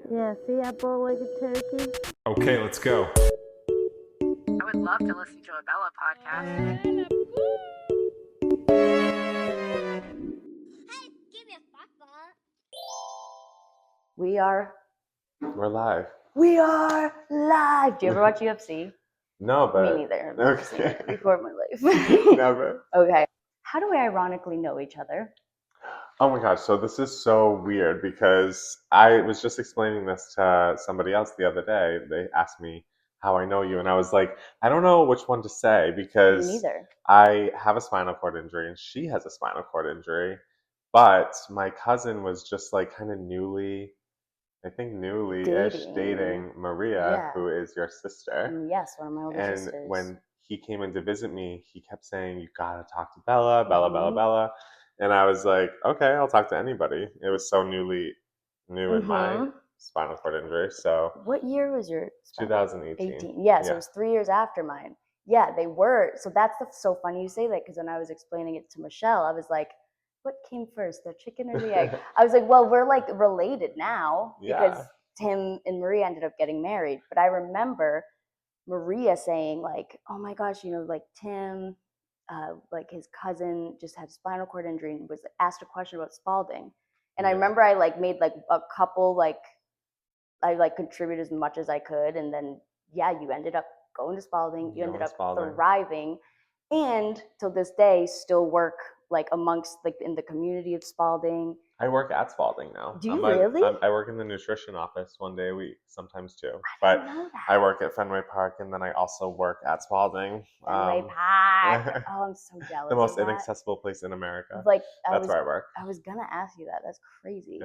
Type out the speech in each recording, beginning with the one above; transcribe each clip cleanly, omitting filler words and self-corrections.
Yeah, see, I bowl like a turkey. Okay, let's go. I would love to listen to a Bella podcast. Hey, give me a papa. We're live. We are live. Do you ever watch UFC? No, but Me neither. I've never seen it before in my life. Never. Okay. How do we ironically know each other? Oh my gosh, so this is so weird because I was just explaining this to somebody else the other day. They asked me how I know you, and I was like, I don't know which one to say Me because neither. I have a spinal cord injury and she has a spinal cord injury. But my cousin was just like kind of newly-ish dating Maria, Yeah. who is your sister. Yes, one of my older And sisters. when he came in to visit me, he kept saying, "You gotta talk to Bella, Bella, Bella, Bella." And I was like, "Okay, I'll talk to anybody." It was so new in my spinal cord injury. So What year was your spinal? 2018. Yeah, so it was 3 years after mine. Yeah, they were. So that's so funny you say that, because when I was explaining it to Michelle, I was like, what came first, the chicken or the egg? I was like, well, we're like related now because Tim and Maria ended up getting married. But I remember Maria saying like, oh my gosh, like Tim, like his cousin just had spinal cord injury and was asked a question about Spalding. And I remember I like made like a couple like, I like contributed as much as I could, and then you ended up going to Spalding. You ended up thriving, and till this day still work like amongst like in the community of Spalding. I work at Spalding now. Do you really? I work in the nutrition office one day a week, sometimes two. I didn't know that. I work at Fenway Park, and then I also work at Spalding. Fenway Park. Oh, I'm so jealous. The most of that. inaccessible place in America. Like that's where I work. I was gonna ask you that. That's crazy.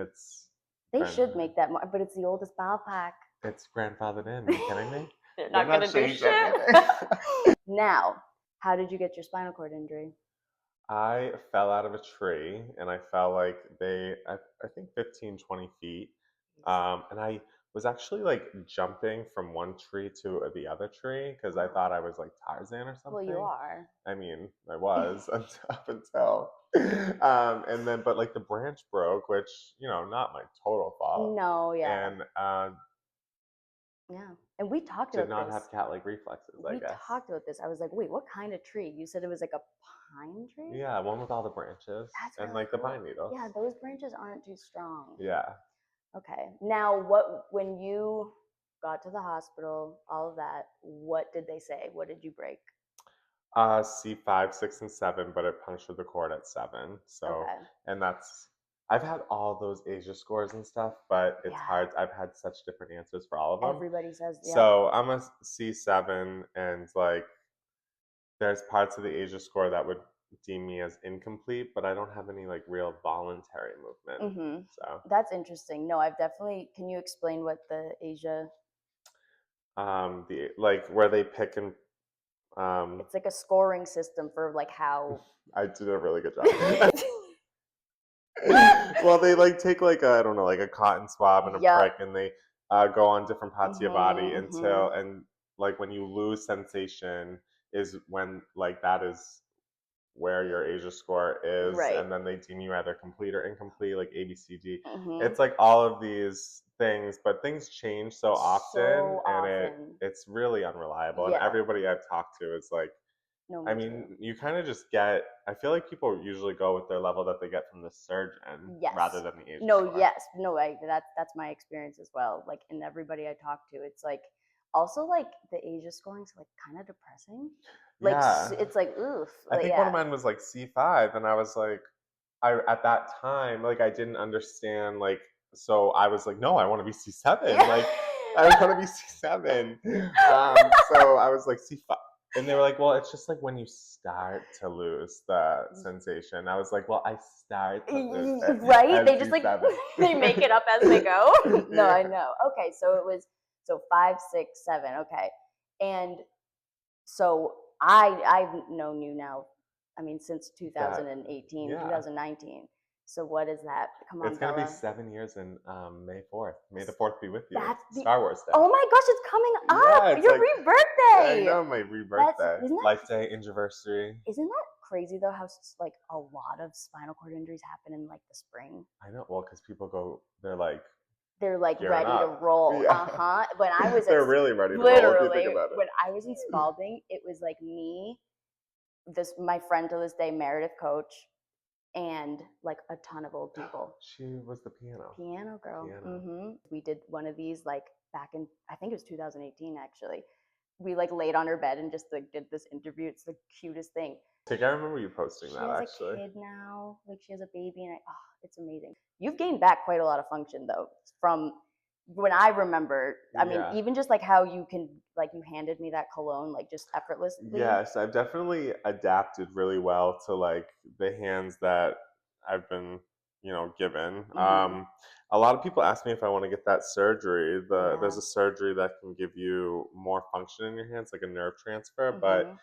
They should make that more, but it's the oldest ballpark. It's grandfathered in. Are you kidding me? They're not gonna do shit. Now, how did you get your spinal cord injury? I fell out of a tree, and I fell like I think 15, 20 feet. And I was actually like jumping from one tree to the other tree because I thought I was like Tarzan or something. Well, you are. I mean, I was up until, and then, but like the branch broke, which, not my total fault. No, yeah. And, yeah. And we talked about this. Did not have cat-like reflexes, I guess. We talked about this. I was like, wait, what kind of tree? You said it was like a pine tree? Yeah, one with all the branches. That's and really like the cool. pine needles. Yeah, those branches aren't too strong. Yeah. Okay. Now, when you got to the hospital, all of that, what did they say? What did you break? C5, 6, and 7, but it punctured the cord at 7. So, and I've had all those Asia scores and stuff, but it's hard. I've had such different answers for all of them. Everybody says, yeah. So I'm a C7, and like, there's parts of the Asia score that would deem me as incomplete, but I don't have any like real voluntary movement. So that's interesting. No, I've definitely. Can you explain what the Asia? Where they pick and. It's like a scoring system for like how. I did a really good job. Well, they like take like a cotton swab and a prick, and they go on different parts of your body until and like when you lose sensation is when like that is where your Asia score is, and then they deem you either complete or incomplete, like A, B, C, D. It's like all of these things, but things change so often, and it's really unreliable. And everybody I've talked to is like, I mean, you kind of just get. I feel like people usually go with their level that they get from the surgeon rather than the Asia score. That's my experience as well. Like, in everybody I talk to, it's like also like the Asia scoring is like kind of depressing. Like it's like oof. I think one of mine was like C5, and I was like, at that time like I didn't understand like, so I was like, no, I want to be C7. Like I want to be C7. So I was like C5. And they were like, well, it's just like when you start to lose the sensation. I was like, well, I start to lose it. Right? They just like, they make it up as they go. No, I know. Okay, so it was, 5, 6, 7. Okay. And so I've known you now, I mean, since 2018, 2019. So what is that? Come on, it's going to Bella. be 7 years in May 4th. May the 4th be with you. Star Wars Day. Oh my gosh, it's coming up. It's your rebirthday. I know, my rebirthday. Life Day, anniversary. Isn't that crazy though, how like a lot of spinal cord injuries happen in like the spring? I know. Well, because people go, they're like, they're like gearing ready to up. roll. Yeah. When I was They're really ready to roll if you think about it. when I was in Spalding, it was like me, my friend to this day, Meredith Coach, and like a ton of old people. She was the piano girl. Piano. We did one of these like back in, I think it was 2018 actually. We like laid on her bed and just like did this interview. It's the cutest thing. I think I remember you posting She that has actually. a kid now, like she has a baby, and it's amazing. You've gained back quite a lot of function though from when I remember. I mean, even just like how you can, like you handed me that cologne like just effortlessly. Yes, I've definitely adapted really well to like the hands that I've been, given. A lot of people ask me if I want to get that surgery. There's a surgery that can give you more function in your hands, like a nerve transfer, but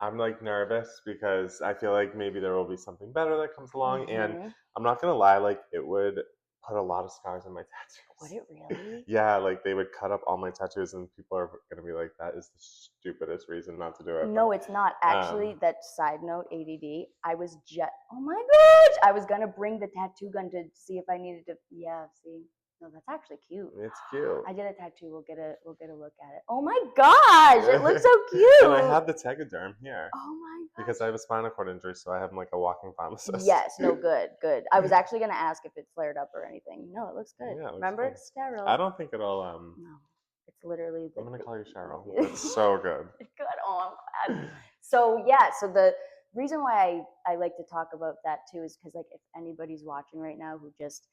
I'm like nervous because I feel like maybe there will be something better that comes along, and I'm not gonna lie, like it would put a lot of scars on my tattoos. Would it really? Yeah, like they would cut up all my tattoos, and people are gonna be like, "That is the stupidest reason not to do it." No, it's not. Actually, that side note, ADD. Oh my gosh, I was gonna bring the tattoo gun to see if I needed to. Yeah, see. No, that's actually cute. It's cute. I did a tattoo. We'll get a look at it. Oh my gosh, it looks so cute. And I have the tegaderm here. Oh my gosh. Because I have a spinal cord injury, so I have like a walking pharmacist. Yes, no, good. I was actually gonna ask if it flared up or anything. No, it looks good. Yeah, it looks Remember, good. it's sterile. I don't think it'll. No, it's literally. I'm gonna call you Cheryl. It's so good. Good. Oh, I'm glad. So yeah, so the reason why I like to talk about that too is because like if anybody's watching right now who just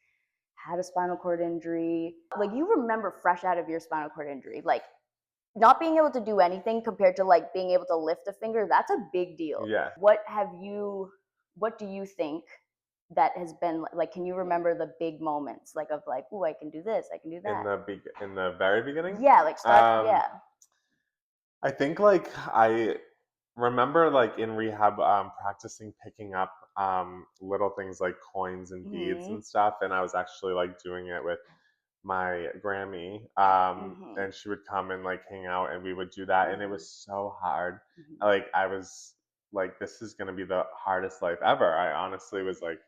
had a spinal cord injury, like you remember fresh out of your spinal cord injury, like not being able to do anything compared to like being able to lift a finger, that's a big deal. Yeah. What do you think that has been like, can you remember the big moments like of like, oh, I can do this, I can do that? In the very beginning? Yeah, like start, yeah. I think like I remember like in rehab practicing picking up little things like coins and beads and stuff, and I was actually like doing it with my Grammy, and she would come and like hang out, and we would do that, and it was so hard. Like I was like, this is gonna be the hardest life ever. I honestly was like,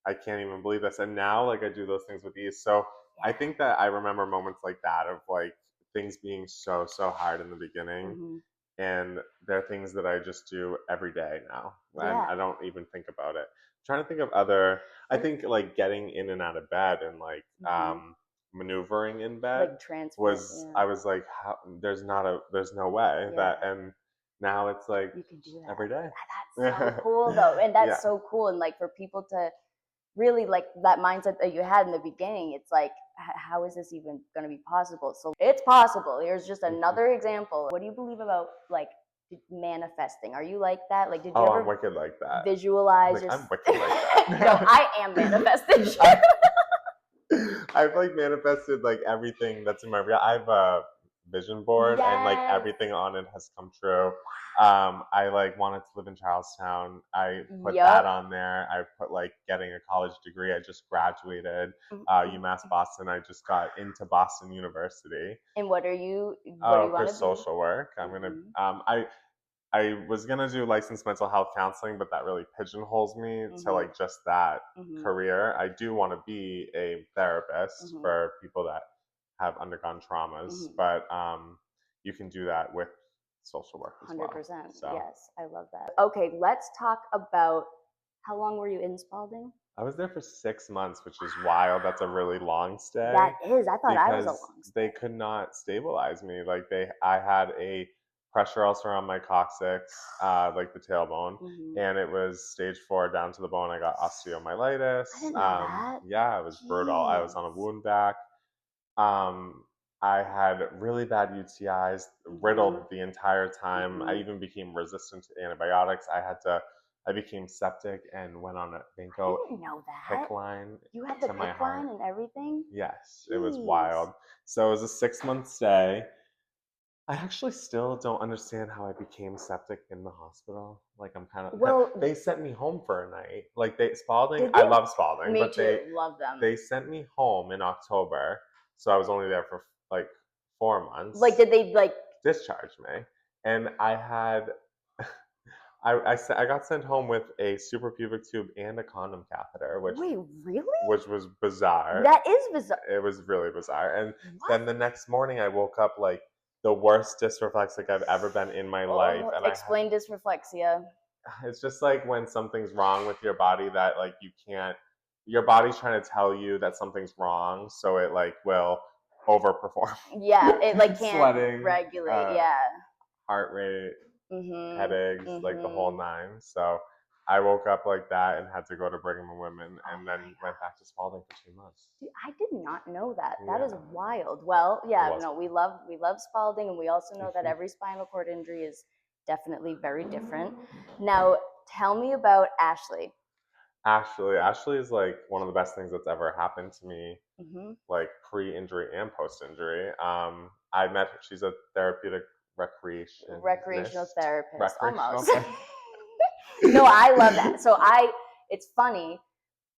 I can't even believe this, and now like I do those things with ease. So I think that I remember moments like that of like things being so hard in the beginning. And there are things that I just do every day now. And I don't even think about it. I'm trying to think of other, I think like getting in and out of bed and like maneuvering in bed like I was like, there's no way that, and now it's like you can do that every day. That's so cool though. And that's so cool. And like for people to really like that mindset that you had in the beginning, it's like, how is this even going to be possible? So it's possible. Here's just another example. What do you believe about like manifesting? Are you like that? Like, did you ever I'm wicked like that. Visualize? I'm wicked like that. No, I am manifesting. I've like manifested like everything that's in my real. I have a vision board, and like everything on it has come true. I like wanted to live in Charlestown. I put that on there. I put like getting a college degree. I just graduated UMass Boston. I just got into Boston University. And what are you? For social work. I'm gonna. I was gonna do licensed mental health counseling, but that really pigeonholes me to like just that career. I do want to be a therapist for people that have undergone traumas, but you can do that with social work as 100%. well. So. Yes, I love that. Okay, let's talk about how long were you in Spalding? I was there for 6 months, which is wild. That's a really long stay. That is. I thought I was a long stay. They could not stabilize me. Like I had a pressure ulcer on my coccyx, like the tailbone, and it was stage 4 down to the bone. I got osteomyelitis. I didn't know that. Yeah, it was brutal. I was on a wound vac. I had really bad UTIs, riddled the entire time. I even became resistant to antibiotics. I became septic and went on a Benko PICC line. You had the PICC line and everything? Yes, it was wild. So it was a 6-month stay. I actually still don't understand how I became septic in the hospital. Like I'm kind of they sent me home for a night. Like Spalding, I love Spalding, me but too. Love them. They sent me home in October, so I was only there for like 4 months. Like did they like discharge me? And I had I got sent home with a suprapubic tube and a condom catheter, Wait, really? which was bizarre. That is bizarre. It was really bizarre. And What? then the next morning, I woke up like the worst dysreflexic I've ever been in my life. And explain dysreflexia. It's just like when something's wrong with your body that like you can't. Your body's trying to tell you that something's wrong, so it like will overperform. Yeah, it like can't Sweating, regulate. Yeah. Heart rate, headaches, like the whole nine. So I woke up like that and had to go to Brigham and Women, and then went back to Spalding for 2 months. Dude, I did not know that. That is Yeah. wild. Well, yeah, was. no, we love Spalding, and we also know that every spinal cord injury is definitely very different. Now, tell me about Ashley. Ashley is like one of the best things that's ever happened to me, like pre-injury and post-injury. I met her. She's a therapeutic recreational therapist. Almost. No, I love that. So it's funny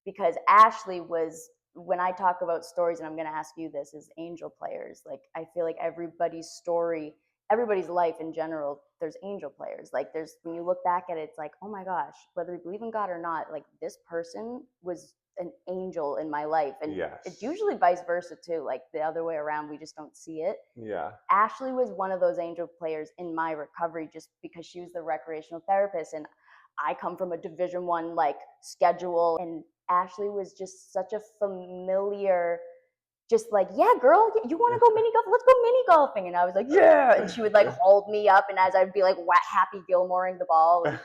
because Ashley was, when I talk about stories, and I'm going to ask you this, is angel players. Like, I feel like everybody's story, everybody's life in general, there's angel players. Like, when you look back at it, it's like, oh my gosh, whether you believe in God or not, like, this person was an angel in my life. And it's usually vice versa too, like the other way around, we just don't see it. Yeah. Ashley was one of those angel players in my recovery just because she was the recreational therapist, and I come from a Division I like schedule, and Ashley was just such a familiar, just like, yeah, girl, you want to go mini golf? Let's go mini golfing. And I was like, yeah. And she would like hold me up, and as I'd be like Happy Gilmoreing the ball, and,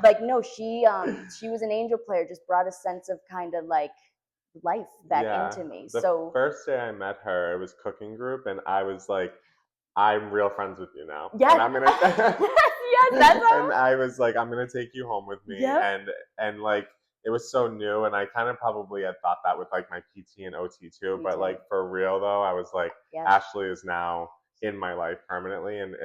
like, no, she was an angel player, just brought a sense of kind of like life back into me. The first day I met her, it was cooking group, and I was like, I'm real friends with you now. Yes. And I'm gonna yes, that's how. And I was like, I'm gonna take you home with me. Yep. And like it was so new, and I kind of probably had thought that with like my PT and OT too. But like for real though, I was like, Ashley is now in my life permanently, and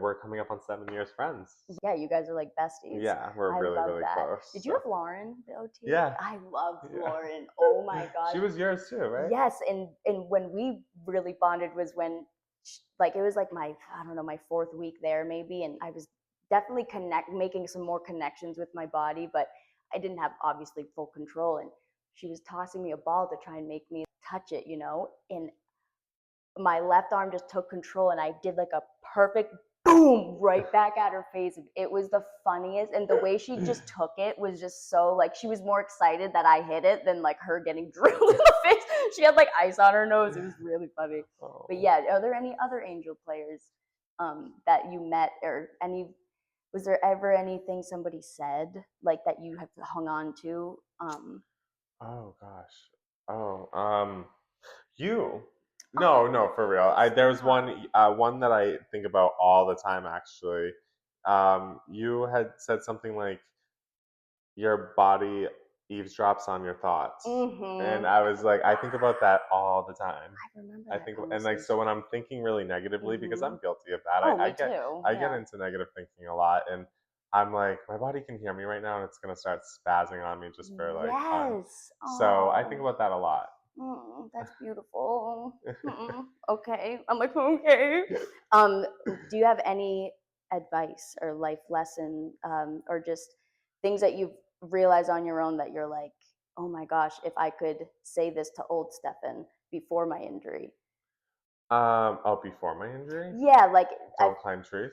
we're coming up on 7 years friends. Yeah, you guys are like besties. Yeah, we're really close. Did you have Lauren, the OT? Yeah. I loved Lauren. Oh my gosh. She was yours too, right? Yes, and when we really bonded was when, like, it was like my 4th week there maybe, and I was definitely making some more connections with my body, but I didn't have obviously full control, and she was tossing me a ball to try and make me touch it, and my left arm just took control, and I did like a perfect boom right back at her face. It was the funniest, and the way she just took it was just so, like, she was more excited that I hit it than like her getting drilled in the face. She had like ice on her nose. It was really funny. But yeah, are there any other angel players that you met, or was there ever anything somebody said like that you have hung on to? Oh gosh. You. No, for real. There's one that I think about all the time actually. You had said something like your body eavesdrops on your thoughts, and I was like, I think about that all the time. I remember. And like, so when I'm thinking really negatively, because I'm guilty of that, Oh, I get into negative thinking a lot, and I'm like, my body can hear me right now, and it's gonna start spazzing on me just for like fun. So I think about that a lot. That's beautiful. Okay. I'm like, okay. Do you have any advice or life lesson, or just things that you've realized on your own that you're like, oh my gosh, if I could say this to old Stefan before my injury? Before my injury? Yeah, like don't climb trees.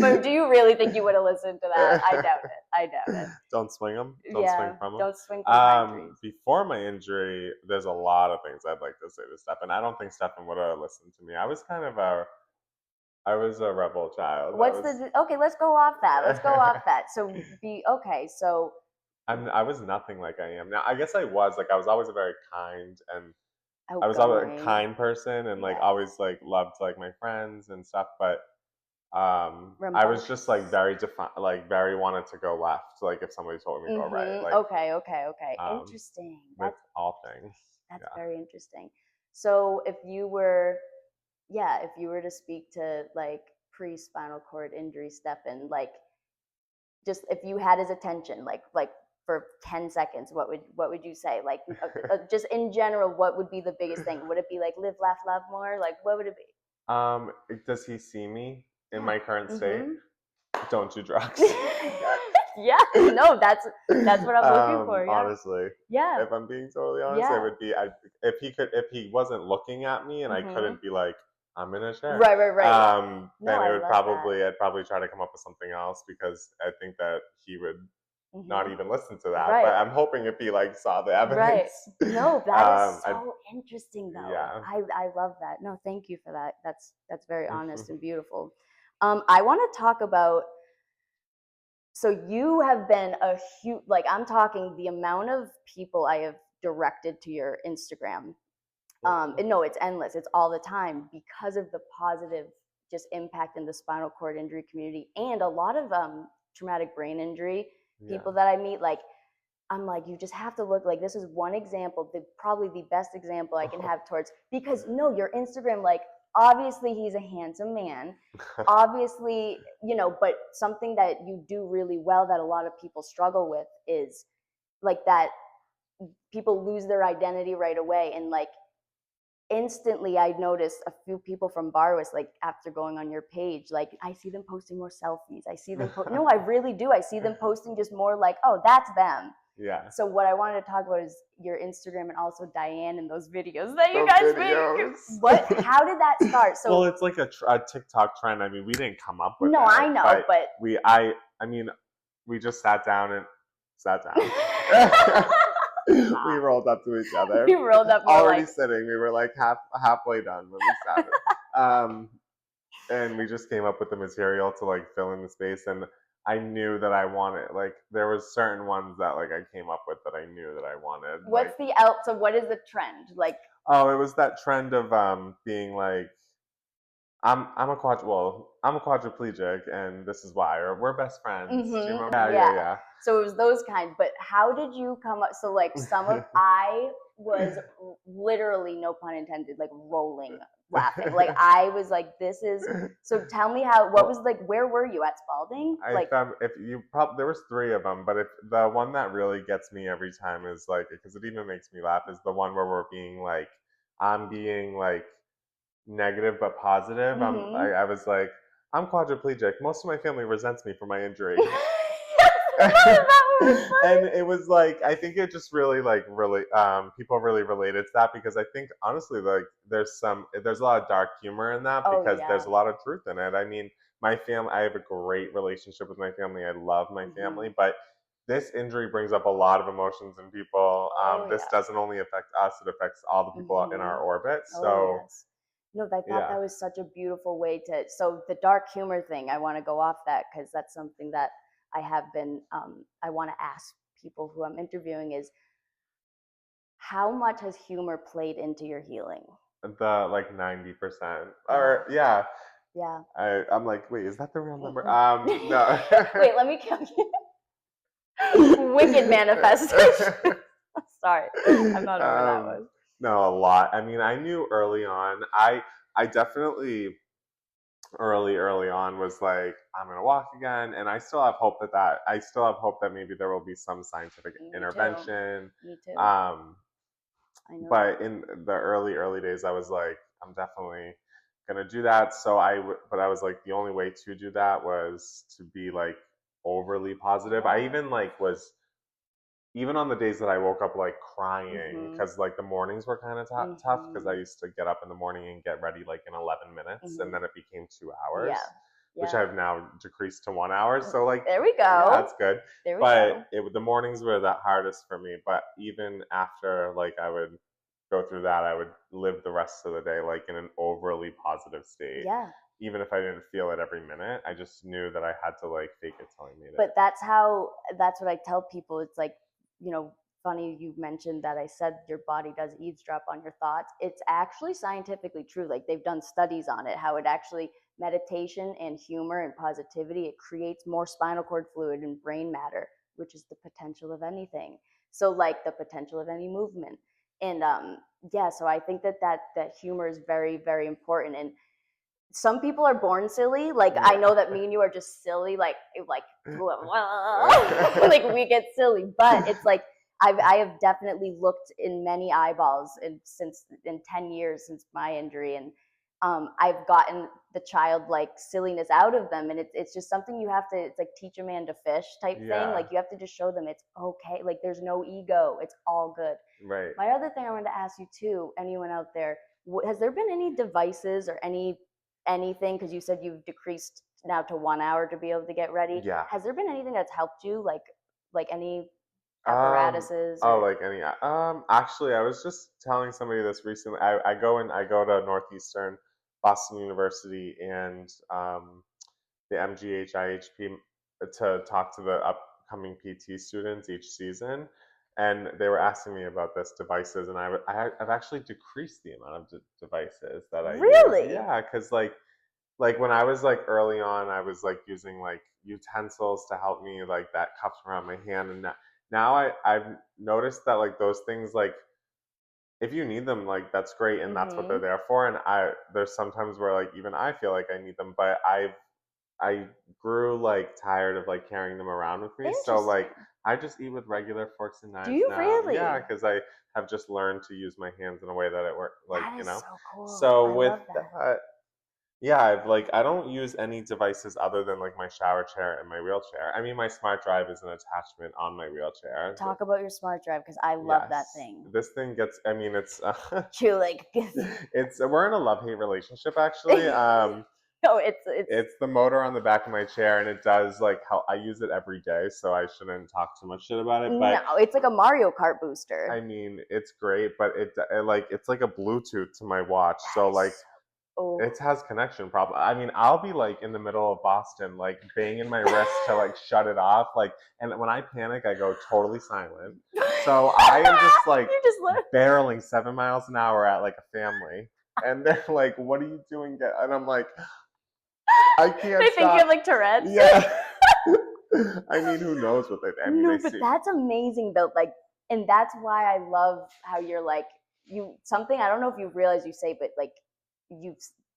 But do you really think you would have listened to that? I doubt it. Don't swing them. Don't swing from them. Don't swing from pine trees. Before my injury, there's a lot of things I'd like to say to Stefan. I don't think Stefan would have listened to me. I was a rebel child. Okay, let's go off that. So I was nothing like I am now. I guess I was always a very kind and I was always a kind person, and like always like loved like my friends and stuff, but I was just like very very wanted to go left, like if somebody told me to go right. Like, okay. Interesting. With all things. That's very interesting. So if you were to speak to like pre-spinal cord injury Stefan, like just if you had his attention, like for 10 seconds, what would you say? Like just in general, what would be the biggest thing? Would it be like live, laugh, love more? Like what would it be? Does he see me in my current state? Don't do drugs. Yeah, no, that's what I'm looking for. Yeah, honestly, yeah, if I'm being totally honest, it would be if he wasn't looking at me and I couldn't be like, I'm in a chair. Right. Then No, it would I love I'd probably try to come up with something else because I think that he would that. not even listen to that. Right. But I'm hoping if he like saw the evidence. Right. No, that is so interesting though. Yeah. I love that. No, thank you for that. That's very honest and beautiful. I want to talk about, so you have been a huge, like I'm talking the amount of people I have directed to your Instagram. And no, it's endless. It's all the time because of the positive just impact in the spinal cord injury community and a lot of traumatic brain injury people that I meet. Like, I'm like, you just have to look, like, this is one example, probably the best example I can have towards, because no, your Instagram, like, obviously he's a handsome man, obviously, but something that you do really well that a lot of people struggle with is like that people lose their identity right away. And like instantly I noticed a few people from Barwis, like after going on your page, like I see them posting more selfies. I see them no, I really do. I see them posting just more like, oh, that's them. Yeah. So what I wanted to talk about is your Instagram and also Diane and those videos that you guys make. How did that start? So well, it's like a TikTok trend. I mean, we didn't come up with it. No, I know, but we just sat down. We rolled up to each other. We rolled up. Already sitting. We were like halfway done when we sat. And we just came up with the material to like fill in the space. And I knew that I wanted, like, there was certain ones that like I came up with that I knew that I wanted. So what is the trend? Like, oh, it was that trend of being like, I'm a quadriplegic and this is why, or we're best friends. Do you remember? Yeah. So it was those kinds. But how did you come up? So like I was literally, no pun intended, like rolling laughing. Like I was like, this is, so tell me what was like, where were you at Spalding? There was 3 of them, but if the one that really gets me every time is like, because it even makes me laugh, is the one where we're being like, I'm being like negative but positive. I was like, I'm quadriplegic. Most of my family resents me for my injury. And it was like, I think it just really people really related to that, because I think honestly, like there's a lot of dark humor in that, because there's a lot of truth in it. I mean, my family, I have a great relationship with my family. I love my family, but this injury brings up a lot of emotions in people. This doesn't only affect us, it affects all the people in our orbit. So no, I thought that was such a beautiful way to, so the dark humor thing, I want to go off that, because that's something that I have been, I want to ask people who I'm interviewing is, how much has humor played into your healing? The like 90%, or yeah. I'm like, wait, is that the real number? No. Wait, let me count. Wicked manifestation. Sorry, I'm not over that one. No, a lot. I mean, I knew early on. I definitely early on was like, I'm gonna walk again, and I still have hope that maybe there will be some scientific intervention. Me too. I know. But in the early days, I was like, I'm definitely gonna do that. So but I was like, the only way to do that was to be like overly positive. I even like was. Even on the days that I woke up like crying, because like the mornings were kind of tough, because I used to get up in the morning and get ready like in 11 minutes, and then it became 2 hours, which I've now decreased to 1 hour. So like, there we go. Yeah, that's good. The mornings were the hardest for me. But even after like I would go through that, I would live the rest of the day like in an overly positive state. Yeah. Even if I didn't feel it every minute, I just knew that I had to like fake it till I made it. But that's what I tell people. It's like, funny you mentioned that I said your body does eavesdrop on your thoughts. It's actually scientifically true. Like they've done studies on it, how it actually, meditation and humor and positivity, it creates more spinal cord fluid and brain matter, which is the potential of anything. So like the potential of any movement. And so I think that humor is very, very important. And some people are born silly. Like I know that me and you are just silly, like like we get silly. But it's like I have definitely looked in many eyeballs in 10 years since my injury, and I've gotten the childlike silliness out of them, and it's just something you have to. It's like teach a man to fish type thing. Yeah. Like you have to just show them it's okay. Like there's no ego. It's all good. Right. My other thing I wanted to ask you too, anyone out there, has there been any devices or anything? Because you said you've decreased now to 1 hour to be able to get ready. Yeah. Has there been anything that's helped you, like any Um, apparatuses? oh, Or... like any, actually, I was just telling somebody this recently. I go to Northeastern Boston University and the MGH IHP to talk to the upcoming PT students each season, and they were asking me about this devices, and I've actually decreased the amount of devices that I Really? use. Yeah, because like when I was like early on, I was like using like utensils to help me like that cups around my hand, and now I've noticed that like those things like if you need them like that's great and that's what they're there for, and there's sometimes where like even I feel like I need them, but I grew like tired of like carrying them around with me, so like I just eat with regular forks and knives. Do you now. really? Yeah, because I have just learned to use my hands in a way that it works. Like That is so cool. So I with love that. that, yeah, I don't use any devices other than like my shower chair and my wheelchair. I mean, my smart drive is an attachment on my wheelchair. Talk about your smart drive because I love that Yes. thing. This thing gets. I mean, it's. You like? It's we're in a love-hate relationship actually. No, it's It's the motor on the back of my chair, and it does like help. I use it every day, so I shouldn't talk too much shit about it. But no, it's like a Mario Kart booster. I mean, it's great, but it's like a Bluetooth to my watch, so like. Oh. It has connection problem. I mean, I'll be like in the middle of Boston, like banging my wrist to like shut it off. Like, and when I panic, I go totally silent. So I am just like barreling 7 miles an hour at like a family. And they're like, what are you doing? And I'm like, I can't They think you have like Tourette's. Yeah. I mean, who knows what they think. I mean, no, but that's amazing though. Like, and that's why I love how you're like, something, I don't know if you realize you say, but like,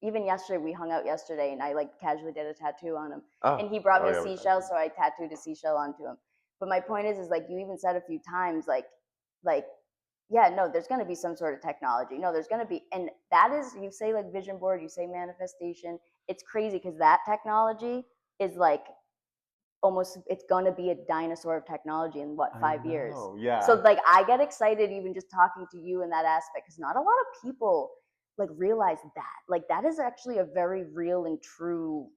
even yesterday we hung out yesterday and I like casually did a tattoo on him, and he brought me a seashell, so I tattooed a seashell onto him. But my point is like you even said a few times like yeah, no, there's going to be some sort of technology. No, there's going to be, and that is, you say like vision board, you say manifestation. It's crazy because that technology is like almost, it's going to be a dinosaur of technology in what, 5 years? Yeah. So like I get excited even just talking to you in that aspect because not a lot of people like realize that like that is actually a very real and true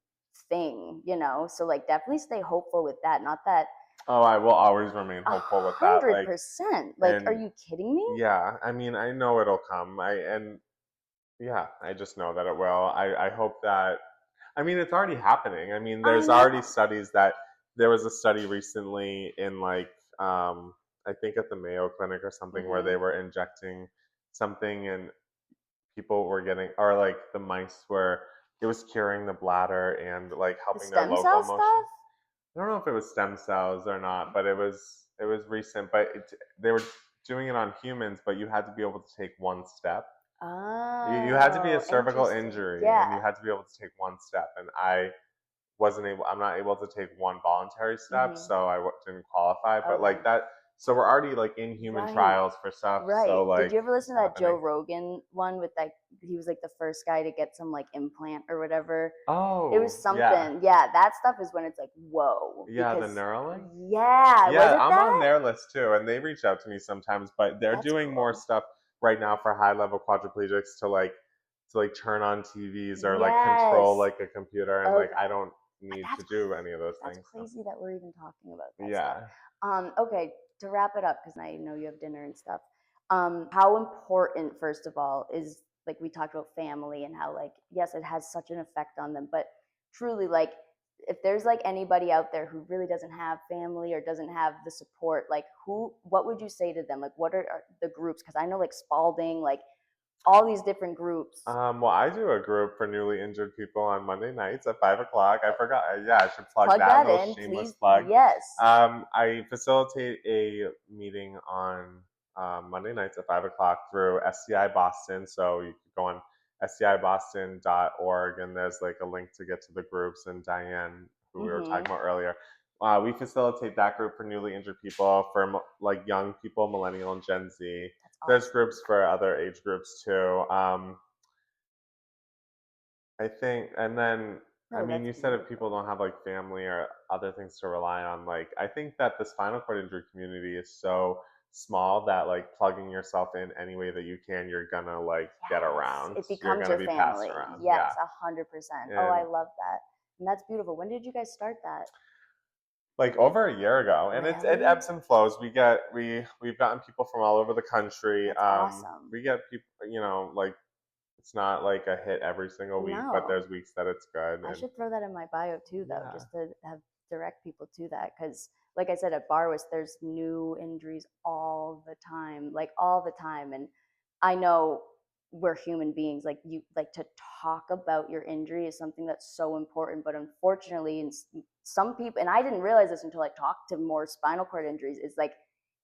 thing, you know. So like definitely stay hopeful with that. Not that. Oh, I will always remain hopeful with that. 100%. Like, are you kidding me? Yeah, I mean, I know it'll come. Yeah, I just know that it will. I hope that. I mean, it's already happening. I mean, there's already studies that there was a study recently in like I think at the Mayo Clinic or something where they were injecting something and people were getting, or like the mice were, it was curing the bladder and like helping their locomotion. I don't know if it was stem cells or not, but it was recent. But they were doing it on humans, but you had to be able to take one step. Oh, you had to be a cervical injury, and you had to be able to take one step. And I'm not able to take one voluntary step, so I didn't qualify. But like that. So we're already like in human trials for stuff. Right. So like, did you ever listen to that Joe Rogan one with like he was like the first guy to get some like implant or whatever? Oh, it was something. Yeah, that stuff is when it's like whoa. Yeah, the Neuralink. Yeah. Yeah, I'm on their list too, and they reach out to me sometimes. But they're doing more stuff right now for high level quadriplegics to like turn on TVs or like control like a computer, and like I don't need to do any of those things. That's crazy that we're even talking about that. Yeah. Okay, to wrap it up, because I know you have dinner and stuff. How important, first of all, is like we talked about family and how like yes, it has such an effect on them, but truly like if there's like anybody out there who really doesn't have family or doesn't have the support, like what would you say to them? Like what are the groups? Because I know like Spalding, like all these different groups. Well, I do a group for newly injured people on Monday nights at 5 o'clock. I forgot. Yeah, I should plug that. A little shameless plug. Yes. I facilitate a meeting on Monday nights at 5 o'clock through SCI Boston. So you can go on sciboston.org, and there's like a link to get to the groups. And Diane, who we were talking about earlier, we facilitate that group for newly injured people, for like young people, millennial and Gen Z. There's groups for other age groups too. I think, and then I No, mean, that's you said if beautiful. people don't have like family or other things to rely on, like I think that the spinal cord injury community is so small that like plugging yourself in any way that you can, you're gonna like get Yes, around. it You're becomes gonna your be passed family. around. Yes, Yeah. 100%. Oh, I And love that. And that's beautiful. When did you guys start that? like over a year ago, and it Really? ebbs and flows. We've gotten people from all over the country. That's awesome. We get people, like it's not like a hit every single week, but No. there's weeks that it's good. I And should throw that in my bio too, though, yeah, just to have direct people to that. Because, like I said, at Barwis, there's new injuries all the time, like all the time. And I know we're human beings. Like you, like to talk about your injury is something that's so important. But unfortunately, in some people, and I didn't realize this until I talked to more spinal cord injuries, is like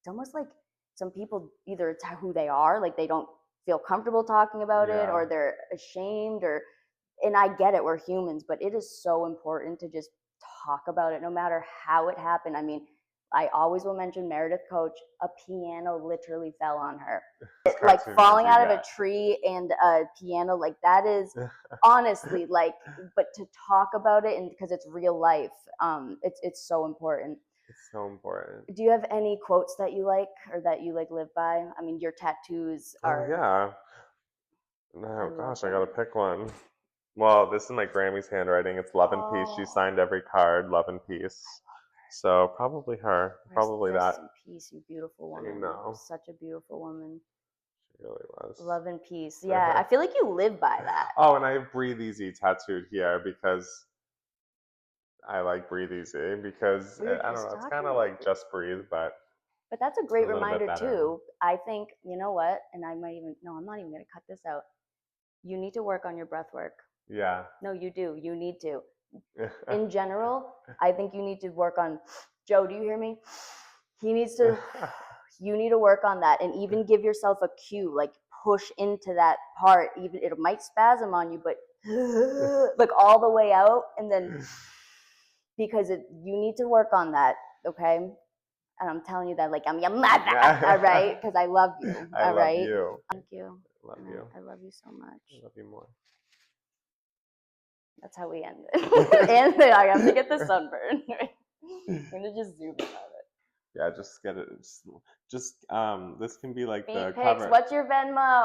it's almost like some people either it's who they are, like they don't feel comfortable talking about it, yeah, or they're ashamed, or and I get it, we're humans, but it is so important to just talk about it no matter how it happened. I mean, I always will mention Meredith Coach, a piano literally fell on her. Like falling out of a tree and a piano, like that is honestly like, but to talk about it and because it's real life, it's so important. it's so important. Do you have any quotes that you like or that you like live by? I mean, your tattoos are. Oh yeah. Oh gosh, I gotta pick one. Well, this is my Grammy's handwriting. It's love and peace. She signed every card, love and peace. So probably her. Probably that. Rest in peace, you beautiful woman. I know. Such a beautiful woman. She really was. Love and peace. Yeah, I feel like you live by that. Oh, and I have Breathe Easy tattooed here because I like Breathe Easy because I don't know. It's kind of like just breathe, but that's a great a little bit reminder better. too. I think you know what, and I might even no, I'm not even going to cut this out. You need to work on your breath work. Yeah. No, you do. You need to. In general, I think you need to work on. Joe, do you hear me? He needs to. You need to work on that, and even give yourself a cue, like push into that part. Even it might spasm on you, but like all the way out, and then because you need to work on that. Okay. And I'm telling you that like I'm your mother, all right? Because I love you, all right? Love you. Thank you. I love you. I love you so much. I love you more. That's how we end it. And I have to get the sunburn. I'm gonna just zoom in on it. Yeah, just get it. Just this can be like Feet the pics. cover. What's your Venmo?